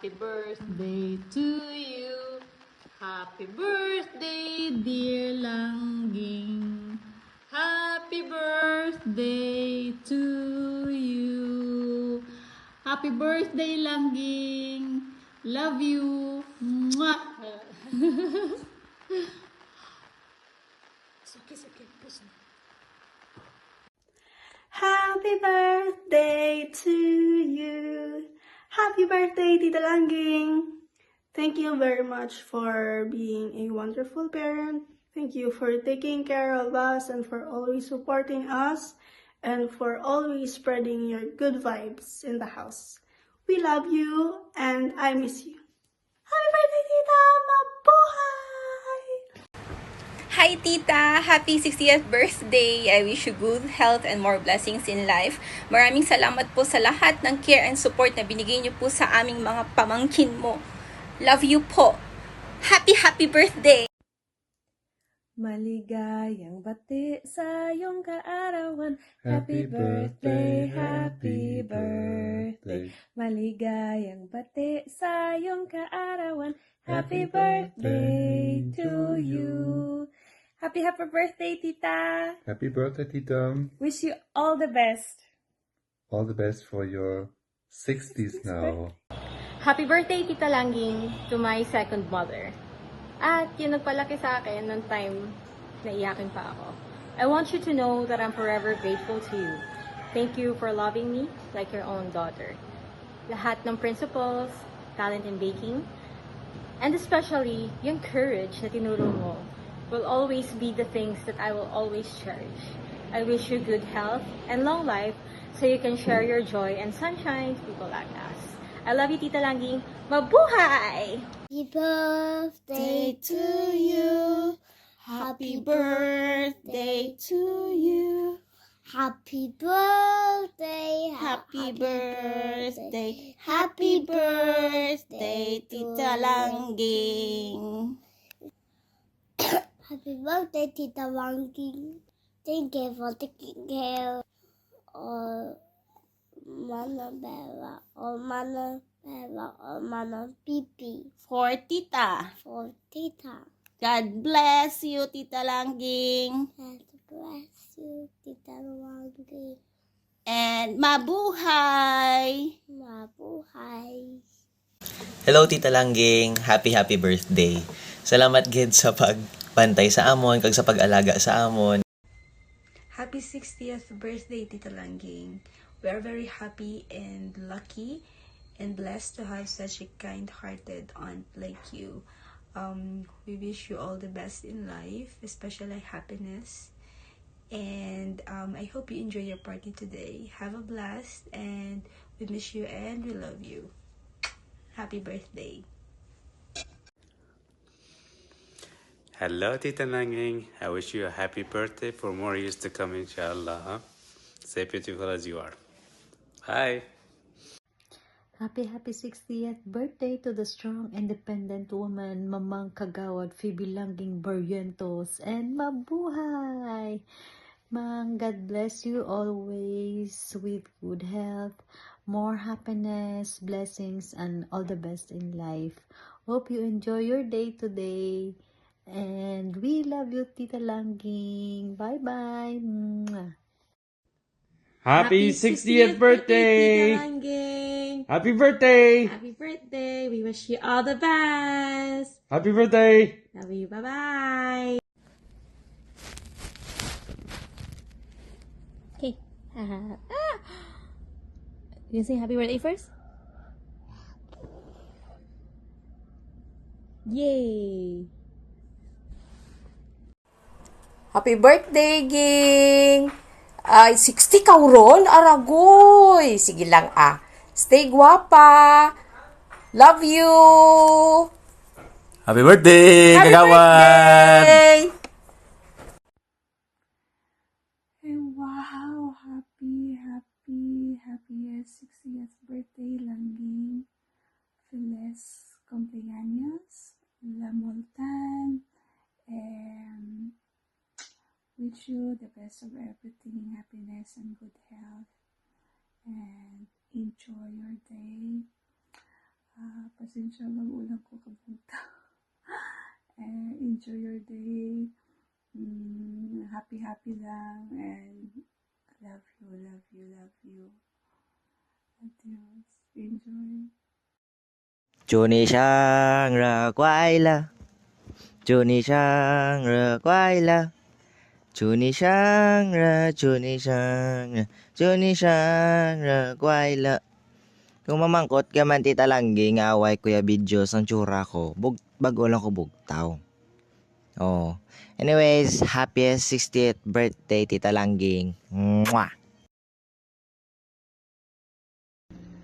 Happy birthday to you. Happy birthday, dear Langging. Happy birthday to you. Happy birthday, Langging. Love you. Mwah. Okay. Push na. Happy birthday to you. Happy birthday, Tita Langging. Thank you very much for being a wonderful parent. Thank you for taking care of us and for always supporting us and for always spreading your good vibes in the house. We love you and I miss you. Happy birthday, Tita! Mabuhay! Hi Tita! Happy 60th birthday! I wish you good health and more blessings in life. Maraming salamat po sa lahat ng care and support na binigay niyo po sa aming mga pamangkin mo. Love you po! Happy birthday! Maligayang bati sa iyong kaarawan. Happy birthday, happy birthday. Maligayang bati sa iyong kaarawan. Happy birthday to you. Happy birthday, Tita. Happy birthday, Tita. Wish you all the best. All the best for your 60s now. Happy birthday, Tita Langging, to my second mother. At yung nagpalaki sa akin nung time na iyakin pa ako. I want you to know that I'm forever grateful to you. Thank you for loving me like your own daughter. Lahat ng principles, talent in baking, and especially yung courage na tinuro mo will always be the things that I will always cherish. I wish you good health and long life so you can share your joy and sunshine to people like us. I love you, Tita Langging. Mabuhay! Happy birthday to you. Happy birthday to you. Happy birthday. Happy birthday. Happy birthday, Tita Langging. Happy birthday, Tita Langging. Thank you for taking care of Mana Bella or Mana Pipi. For Tita. For Tita. God bless you, Tita Langging. God bless you, Tita Langging. And mabuhay! Mabuhay. Hello Tita Langging, happy birthday. Salamat gid sa pagbantay sa amon kag sa pag-alaga sa amon. Happy 60th birthday, Tita Langging. We are very happy and lucky and blessed to have such a kind-hearted aunt like you. We wish you all the best in life, especially happiness. And I hope you enjoy your party today. Have a blast, and we miss you and we love you. Happy birthday. Hello, Tita Langging. I wish you a happy birthday for more years to come, inshallah. Stay beautiful as you are. Bye. Happy 60th birthday to the strong, independent woman, Mamang Kagawad, Phoebe Langging Barrientos, and mabuhay! Mang, God bless you always with good health, more happiness, blessings, and all the best in life. Hope you enjoy your day today. And we love you, Tita Langging. Bye-bye. Mwah. Happy 60th birthday! Tita Langging. Happy birthday! Happy birthday. We wish you all the best. Happy birthday! Love you. Bye-bye. Okay. You say happy birthday first? Yay! Happy birthday, Ging! Ay, 60 ka ron? Aragoy! Sige lang Stay guwapa! Love you! Happy birthday, Kagawad! Birthday! Hey, wow! Happy 60th birthday, Langging. Feliz cumpleaños, La Moltan, and wish you the best of everything, happiness and good health, and enjoy your day. Pasensya magulang ko kapunta. Enjoy your day. Happy lang. And love you. Adios. Enjoy. 祝你生日快乐，祝你生日快乐，祝你生日，祝你生日，祝你生日快乐. Kung mamangkot ka man tita Langgi nga away kuya videos ang tsura ko, bago lang ko bugtaw. Oh. Anyways, happiest 60th birthday tita Langging. Mwah!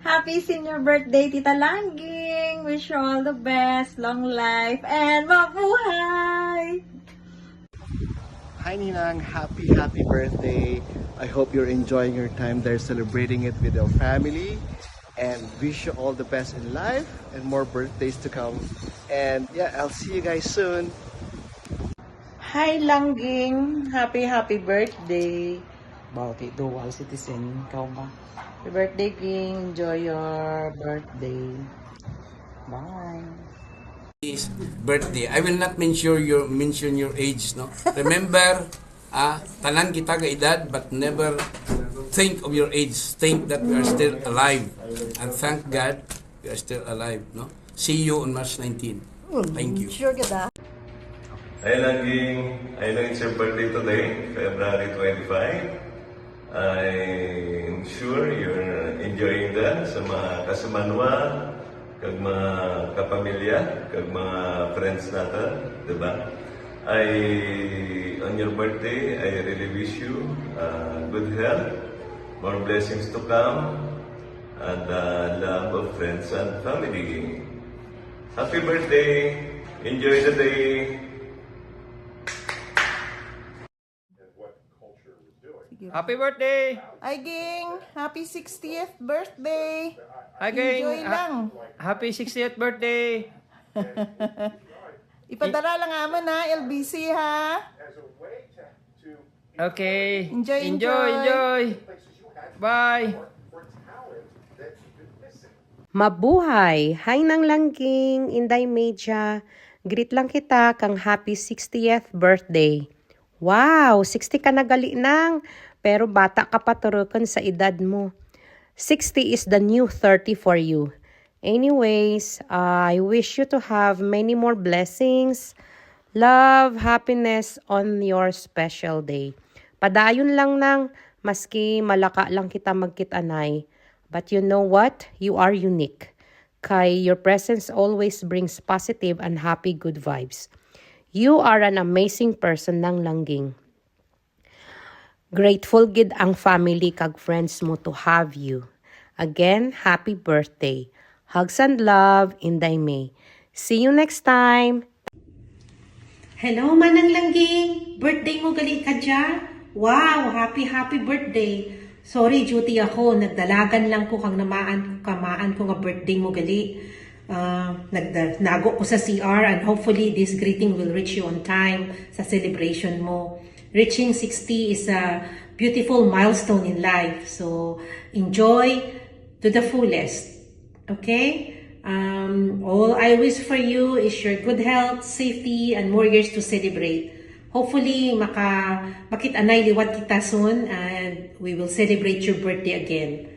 Happy senior birthday, Tita Langging! Wish you all the best, long life, and mabuhay! Hi Ninang, happy birthday. I hope you're enjoying your time there celebrating it with your family, and wish you all the best in life and more birthdays to come. And yeah, I'll see you guys soon. Hi Langging, happy birthday. Bawti dual citizen, ikaw ba? Happy birthday, King. Enjoy your birthday. Bye. His birthday. I will not mention your age, no. Remember, tanan kita ka edad, but never think of your age. Think that we are still alive, and thank God we are still alive, no. See you on March 19. Thank you. Sure ka. Hi Langging, I know it's your birthday today, February 25. I'm sure you're enjoying that sa mga kasumanwa, kag mga kapamilya, kag mga friends natin, diba? On your birthday, I really wish you good health, more blessings to come, and love of friends and family. Happy birthday! Enjoy the day! Happy birthday! Hi, Ging. Happy 60th birthday. Hi, Ging. Enjoy lang. Happy 60th birthday! Ipadala lang naman ha, LBC ha. Okay. Enjoy. Bye! Mabuhay! Hay nang Langging, Inday Media. Greet lang kita kang happy 60th birthday. Wow! 60 ka na gali nang. Pero bata ka pa turukan sa edad mo. 60 is the new 30 for you. Anyways, I wish you to have many more blessings, love, happiness on your special day. Padayon lang nang, maski malaka lang kita magkitanay. But you know what? You are unique. Kay your presence always brings positive and happy good vibes. You are an amazing person nang Langging. Grateful gid ang family kag friends mo to have you. Again, happy birthday. Hugs and love, Inday May. See you next time. Hello, Manang Langging. Birthday mo gali ka dyan? Wow, happy birthday. Sorry, duty ako. Nagdalagan lang ko kang kamaan ko nga birthday mo gali. Nago ko sa CR and hopefully this greeting will reach you on time sa celebration mo. Reaching 60 is a beautiful milestone in life. So, enjoy to the fullest. Okay? All I wish for you is your good health, safety, and more years to celebrate. Hopefully, makitanay liwat kita soon and we will celebrate your birthday again.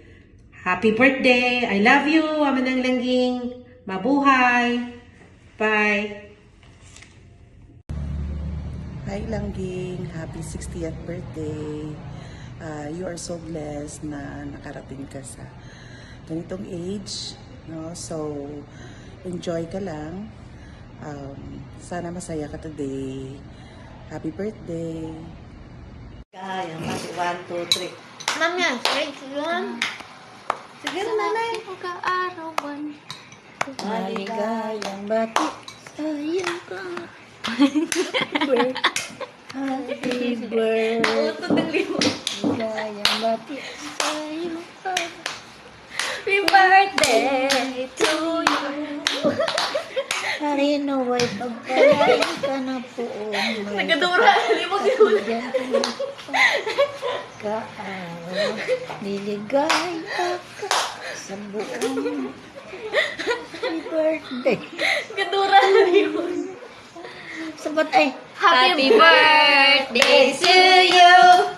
Happy birthday! I love you, Manang Langging. Mabuhay! Bye! Hi Langging, happy 60th birthday. You are so blessed na nakarating ka sa ganitong age, no? So enjoy ka lang. Sana masaya ka today. Happy birthday. Kaya, 1, 2, 3. Ma'am yan, straight yun. Sige na, nanay. Pagka-arawan. Maligayang bati. Sayang ka. Happy birthday. Maligayang bati. Sayang ka. Happy birthday to you. Harinaway, pagpalain ka na po. Nagadura, limog yun. Kaaraw, niligay ka sa buong birthday. Kadura na yun. Sabat ay, Happy birthday to you.